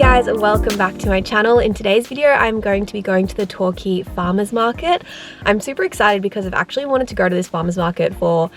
guys, welcome back to my channel. In today's video, I'm going to be going to the Torquay Farmers Market. I'm super excited because I've actually wanted to go to this farmers market for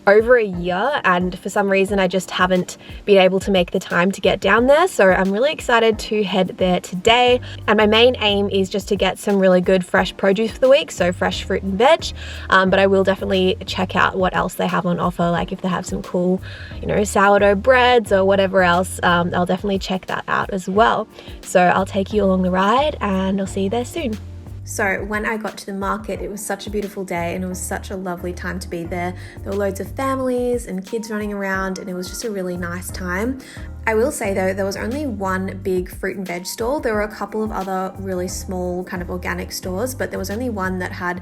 over a year, and for some reason I just haven't been able to make the time to get down there. So I'm really excited to head there today, and my main aim is just to get some really good fresh produce for the week, so fresh fruit and veg, but I will definitely check out what else they have on offer, like if they have some cool, you know, sourdough breads or whatever else. I'll definitely check that out as well. So I'll take you along the ride and I'll see you there soon. So when I got to the market, it was such a beautiful day and it was such a lovely time to be there. There were loads of families and kids running around and it was just a really nice time. I will say though, there was only one big fruit and veg stall. There were a couple of other really small kind of organic stores, but there was only one that had,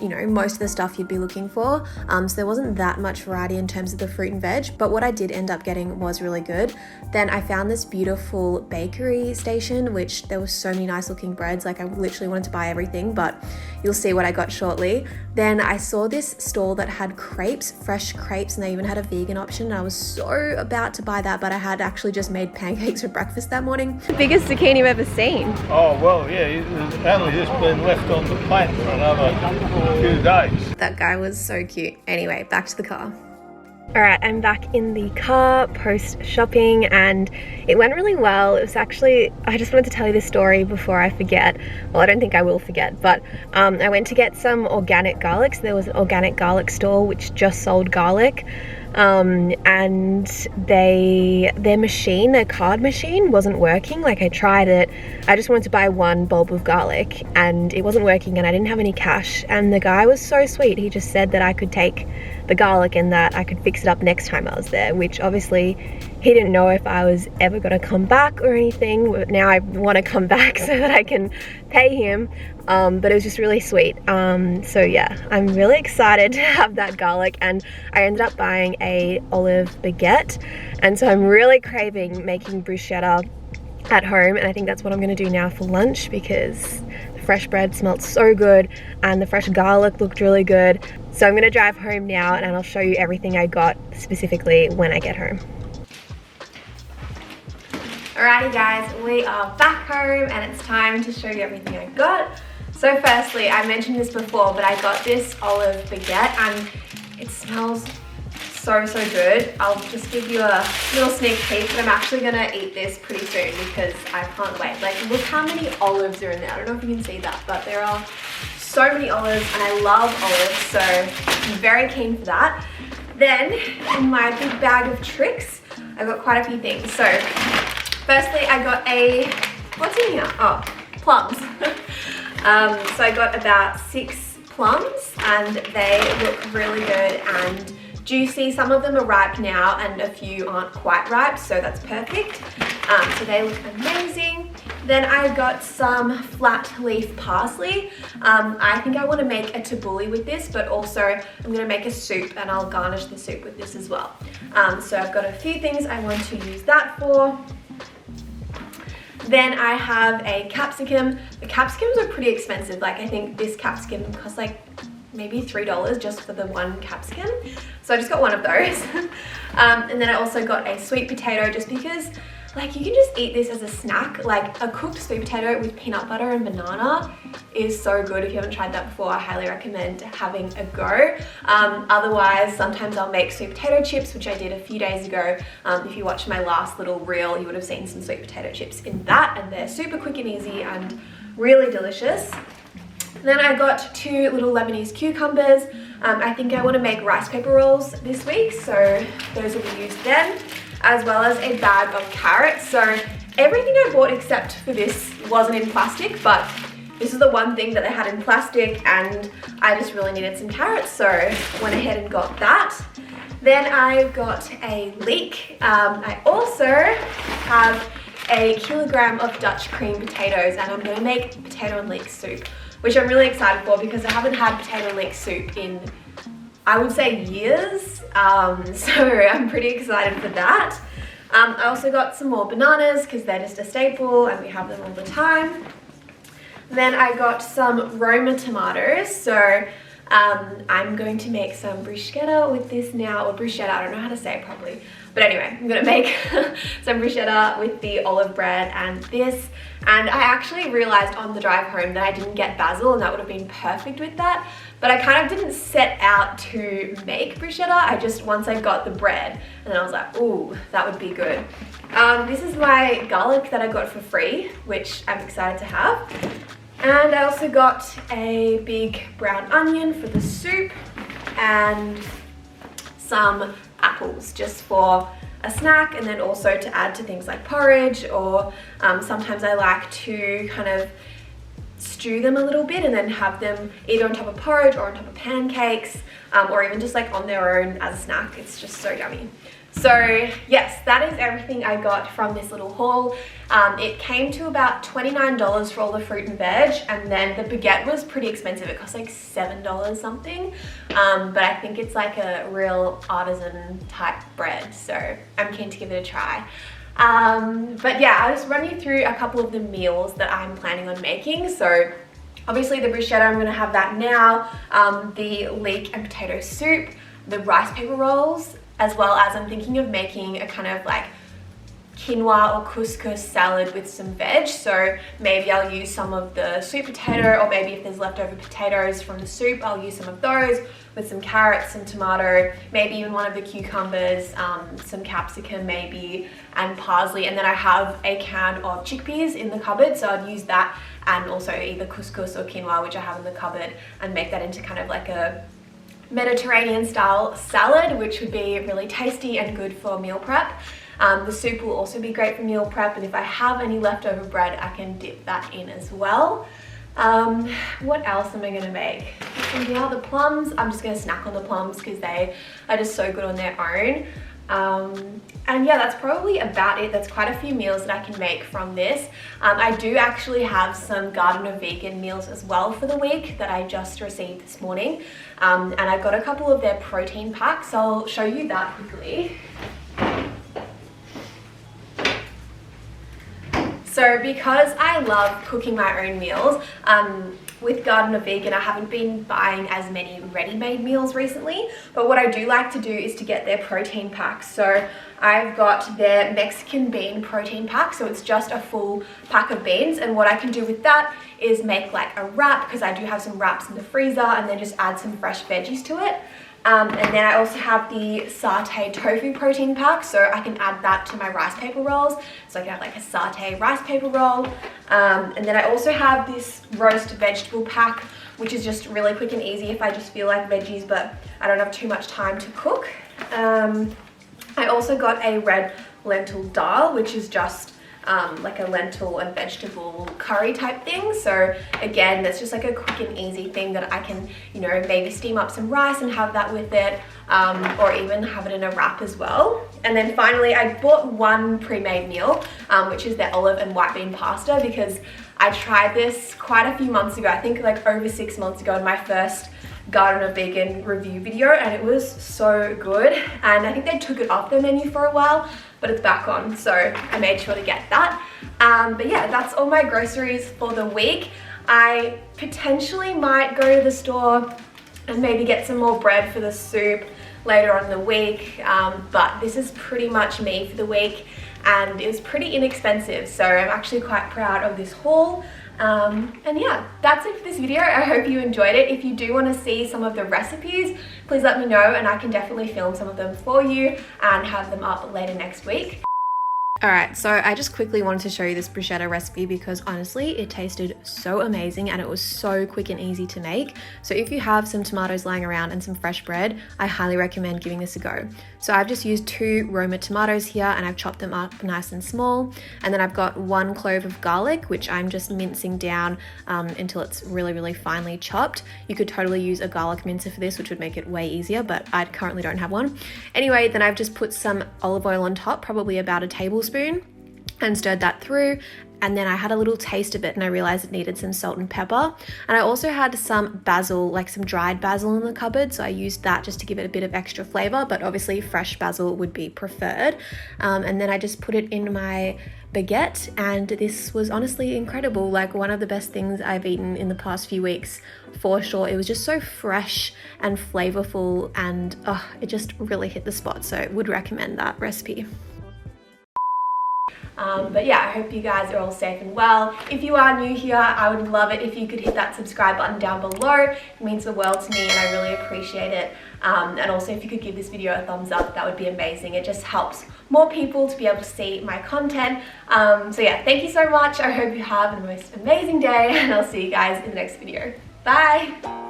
you know, most of the stuff you'd be looking for. So there wasn't that much variety in terms of the fruit and veg, but what I did end up getting was really good. Then I found this beautiful bakery station, which there were so many nice looking breads. Like I literally wanted to buy everything, but you'll see what I got shortly. Then I saw this stall that had crepes, fresh crepes, and they even had a vegan option. And I was so about to buy that, but I had actually just made pancakes for breakfast that morning. The biggest zucchini I've ever seen. Oh, well, yeah, it's only just been left on the plant for another few days. That guy was so cute. Anyway, back to the car. Alright, I'm back in the car post shopping and it went really well. It was actually, I just wanted to tell you this story before I forget. Well, I don't think I will forget, but I went to get some organic garlic. So there was an organic garlic store which just sold garlic. And their card machine wasn't working. Like I tried it, I just wanted to buy one bulb of garlic and it wasn't working and I didn't have any cash, and the guy was so sweet. He just said that I could take the garlic and that I could fix it up next time I was there, which obviously he didn't know if I was ever going to come back or anything. But now I want to come back so that I can pay him, but it was just really sweet. So yeah, I'm really excited to have that garlic, and I ended up buying a olive baguette, and so I'm really craving making bruschetta at home, and I think that's what I'm going to do now for lunch because the fresh bread smelled so good and the fresh garlic looked really good. So I'm going to drive home now and I'll show you everything I got specifically when I get home. Alrighty guys, we are back home and it's time to show you everything I got. So firstly, I mentioned this before, but I got this olive baguette and it smells so good. I'll just give you a little sneak peek, but I'm actually gonna eat this pretty soon because I can't wait. Like, look how many olives are in there. I don't know if you can see that, but there are so many olives and I love olives, so I'm very keen for that. Then in my big bag of tricks, I got quite a few things. So firstly, I got what's in here? Oh, plums. So I got about 6 plums and they look really good and juicy. Some of them are ripe now and a few aren't quite ripe, so that's perfect. So they look amazing. Then I got some flat leaf parsley. I think I want to make a tabbouleh with this, but also I'm going to make a soup and I'll garnish the soup with this as well. So I've got a few things I want to use that for. Then I have a capsicum. The capsicums are pretty expensive. Like I think this capsicum costs like maybe $3 just for the one capsicum. So I just got one of those. And then I also got a sweet potato just because like you can just eat this as a snack. Like a cooked sweet potato with peanut butter and banana is so good. If you haven't tried that before, I highly recommend having a go. Otherwise, sometimes I'll make sweet potato chips, which I did a few days ago. If you watched my last little reel, you would have seen some sweet potato chips in that, and they're super quick and easy and really delicious. Then I got 2 little Lebanese cucumbers. I think I want to make rice paper rolls this week, so those will be used then, as well as a bag of carrots. So everything I bought except for this wasn't in plastic, but this is the one thing that they had in plastic and I just really needed some carrots, so went ahead and got that. Then I got a leek. I also have a kilogram of Dutch cream potatoes and I'm going to make potato and leek soup, which I'm really excited for because I haven't had potato and leek soup in, I would say, years. So I'm pretty excited for that. I also got some more bananas because they're just a staple and we have them all the time. Then I got some Roma tomatoes. So I'm going to make some bruschetta with this now, or bruschetta, I don't know how to say it properly. But anyway, I'm gonna make some bruschetta with the olive bread and this. And I actually realized on the drive home that I didn't get basil, and that would have been perfect with that. But I kind of didn't set out to make bruschetta. I just, once I got the bread, and then I was like, ooh, that would be good. This is my garlic that I got for free, which I'm excited to have. And I also got a big brown onion for the soup and some apples just for a snack, and then also to add to things like porridge, or sometimes I like to kind of stew them a little bit and then have them either on top of porridge or on top of pancakes, or even just like on their own as a snack. It's just so yummy. So yes, that is everything I got from this little haul. It came to about $29 for all the fruit and veg, and then the baguette was pretty expensive. It cost like $7 something, but I think it's like a real artisan type bread, so I'm keen to give it a try. But yeah, I'll just run you through a couple of the meals that I'm planning on making. So obviously the bruschetta, I'm going to have that now, the leek and potato soup, the rice paper rolls, as well as I'm thinking of making a kind of like quinoa or couscous salad with some veg. So maybe I'll use some of the sweet potato, or maybe if there's leftover potatoes from the soup, I'll use some of those with some carrots, some tomato, maybe even one of the cucumbers, some capsicum maybe, and parsley. And then I have a can of chickpeas in the cupboard, so I'd use that, and also either couscous or quinoa, which I have in the cupboard, and make that into kind of like a Mediterranean style salad, which would be really tasty and good for meal prep. The soup will also be great for meal prep, and if I have any leftover bread, I can dip that in as well. What else am I going to make? And yeah, the plums, I'm just going to snack on the plums because they are just so good on their own. And yeah, that's probably about it. That's quite a few meals that I can make from this. I do actually have some Gardener vegan meals as well for the week that I just received this morning. And I got a couple of their protein packs, so I'll show you that quickly. So because I love cooking my own meals, with Gardener Vegan, I haven't been buying as many ready-made meals recently, but what I do like to do is to get their protein packs. So I've got their Mexican bean protein pack, so it's just a full pack of beans, and what I can do with that is make like a wrap, because I do have some wraps in the freezer, and then just add some fresh veggies to it. And then I also have the satay tofu protein pack, so I can add that to my rice paper rolls. So I can have like a satay rice paper roll. And then I also have this roast vegetable pack, which is just really quick and easy if I just feel like veggies, but I don't have too much time to cook. I also got a red lentil dal, which is just like a lentil and vegetable curry type thing. So again, that's just like a quick and easy thing that I can, you know, maybe steam up some rice and have that with it, or even have it in a wrap as well. And then finally, I bought one pre-made meal, which is the olive and white bean pasta, because I tried this quite a few months ago, I think like over 6 months ago, in my first Gardener Vegan review video, and it was so good. And I think they took it off their menu for a while, but it's back on, so I made sure to get that. But yeah, that's all my groceries for the week. I potentially might go to the store and maybe get some more bread for the soup later on in the week, but this is pretty much me for the week, and it was pretty inexpensive, so I'm actually quite proud of this haul. And yeah, that's it for this video. I hope you enjoyed it. If you do want to see some of the recipes, please let me know, and I can definitely film some of them for you and have them up later next week. Alright, so I just quickly wanted to show you this bruschetta recipe because honestly it tasted so amazing and it was so quick and easy to make. So if you have some tomatoes lying around and some fresh bread, I highly recommend giving this a go. So I've just used 2 Roma tomatoes here and I've chopped them up nice and small, and then I've got 1 clove of garlic, which I'm just mincing down until it's really finely chopped. You could totally use a garlic mincer for this, which would make it way easier, but I currently don't have one. Anyway, then I've just put some olive oil on top, probably about a tablespoon, and stirred that through. And then I had a little taste of it and I realized it needed some salt and pepper. And I also had some basil, like some dried basil in the cupboard, so I used that just to give it a bit of extra flavor, but obviously fresh basil would be preferred. And then I just put it in my baguette, and this was honestly incredible. Like one of the best things I've eaten in the past few weeks for sure. It was just so fresh and flavorful, and it just really hit the spot. So would recommend that recipe. But yeah, I hope you guys are all safe and well. If you are new here, I would love it if you could hit that subscribe button down below. It means the world to me and I really appreciate it. And also if you could give this video a thumbs up, that would be amazing. It just helps more people to be able to see my content. So yeah, thank you so much. I hope you have the most amazing day, and I'll see you guys in the next video. Bye!